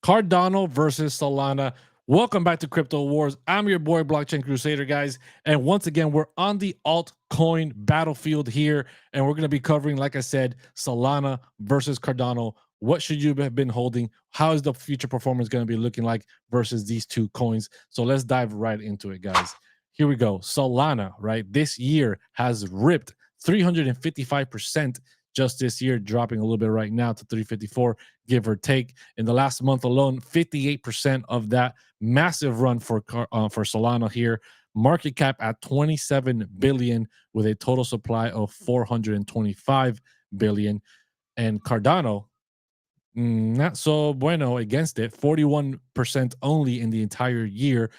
Cardano versus Solana. Welcome back to Crypto Wars. I'm your boy, Blockchain Crusader, guys. And once again, we're on the altcoin battlefield here. And we're going to be covering, like I said, Solana versus Cardano. What should you have been holding? How is the future performance going to be looking like versus these two coins? So let's dive right into it, guys. Here we go. Solana, right? This year has ripped 355% just this year, dropping a little bit right now to 354, give or take. In the last month alone, 58% of that massive run for Solana here. Market cap at 27 billion with a total supply of 425 billion. And Cardano, not so bueno against it. 41% only in the entire year.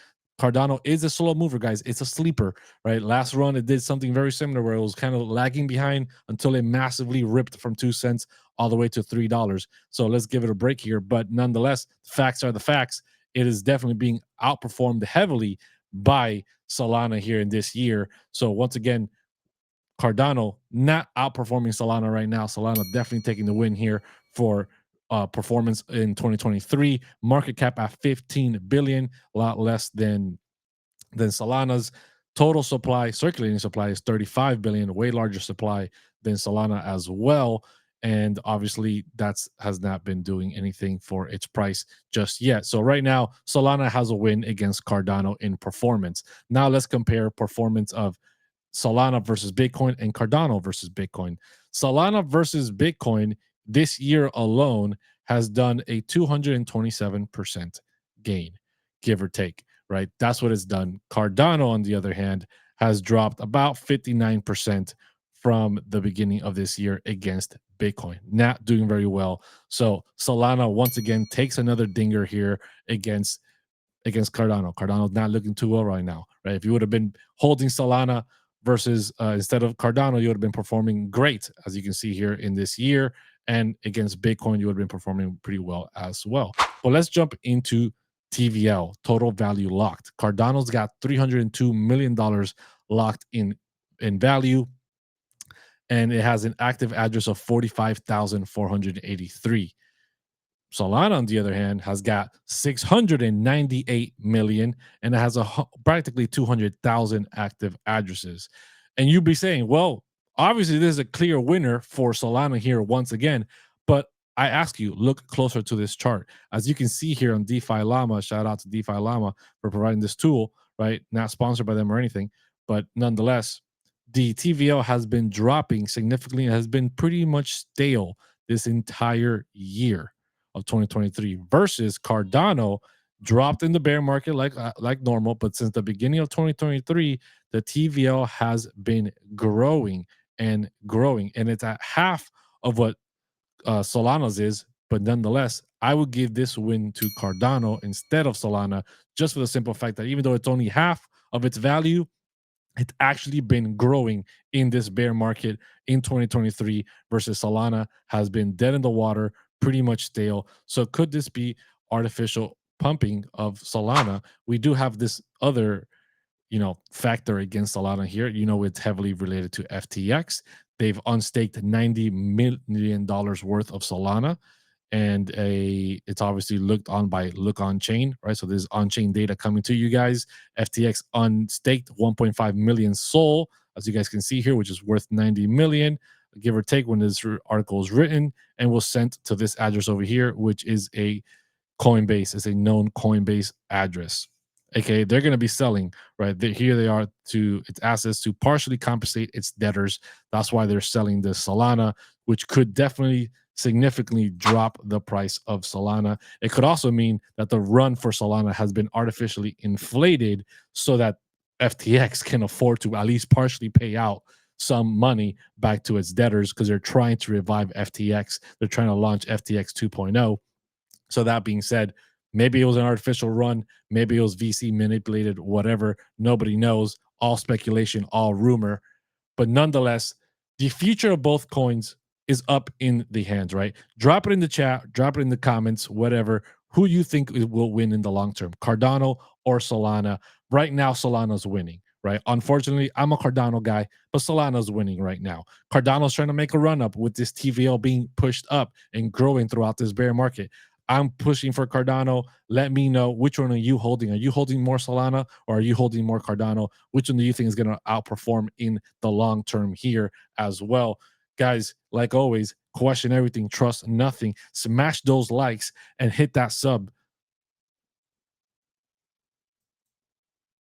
Cardano is a slow mover, guys. It's a sleeper, right? Last run, it did something very similar where it was kind of lagging behind until it massively ripped from 2 cents all the way to $3. So let's give it a break here. But nonetheless, facts are the facts. It is definitely being outperformed heavily by Solana here in this year. So once again, Cardano not outperforming Solana right now. Solana definitely taking the win here for performance in 2023. Market cap at 15 billion, a lot less than Solana's. Total supply, circulating supply, is 35 billion, way larger supply than Solana as well. And obviously, that's has not been doing anything for its price just yet. So right now, Solana has a win against Cardano in performance. Now let's compare performance of Solana versus Bitcoin and Cardano versus Bitcoin. Solana versus Bitcoin this year alone has done a 227% gain, give or take, right? That's what it's done. Cardano, on the other hand, has dropped about 59% from the beginning of this year against Bitcoin. Not doing very well. So Solana once again takes another dinger here against Cardano. Cardano's not looking too well right now, right? If you would have been holding Solana versus instead of Cardano, you would have been performing great, as you can see here in this year. And against Bitcoin, you would have been performing pretty well as well. But let's jump into TVL, total value locked. Cardano's got $302 million locked in value, and it has an active address of 45,483. Solana, on the other hand, has got 698 million and it has practically 200,000 active addresses. And you'd be saying, well, obviously, this is a clear winner for Solana here once again. But I ask you, look closer to this chart. As you can see here on DeFi Llama, shout out to DeFi Llama for providing this tool, right? Not sponsored by them or anything, but nonetheless, the TVL has been dropping significantly and has been pretty much stale this entire year of 2023 versus Cardano dropped in the bear market like normal, but since the beginning of 2023, the TVL has been growing and growing, and it's at half of what Solana's is. But nonetheless, I would give this win to Cardano instead of Solana, just for the simple fact that even though it's only half of its value, it's actually been growing in this bear market in 2023 versus Solana has been dead in the water, pretty much stale. So could this be artificial pumping of Solana? We do have this other, factor against Solana here. It's heavily related to FTX. They've unstaked $90 million worth of Solana, and it's obviously looked on by Look On Chain, right? So there's on-chain data coming to you guys. FTX unstaked 1.5 million SOL, as you guys can see here, which is worth 90 million, give or take, when this article is written, and was sent to this address over here, which is a Coinbase, is a known Coinbase address. Okay, they're going to be selling, right? Here they are to its assets to partially compensate its debtors. That's why they're selling this Solana, which could definitely significantly drop the price of Solana. It could also mean that the run for Solana has been artificially inflated so that FTX can afford to at least partially pay out some money back to its debtors because they're trying to revive FTX. They're trying to launch FTX 2.0. So that being said, maybe it was an artificial run, maybe it was VC manipulated, whatever. Nobody knows. All speculation, all rumor. But nonetheless, the future of both coins is up in the hands, right? Drop it in the chat, drop it in the comments, whatever. Who you think will win in the long term, Cardano or Solana? Right now, Solana's winning, right? Unfortunately, I'm a Cardano guy, but Solana's winning right now. Cardano's trying to make a run up with this TVL being pushed up and growing throughout this bear market. I'm pushing for Cardano. Let me know, which one are you holding? Are you holding more Solana or are you holding more Cardano? Which one do you think is going to outperform in the long term here as well? Guys, like always, question everything, trust nothing. Smash those likes and hit that sub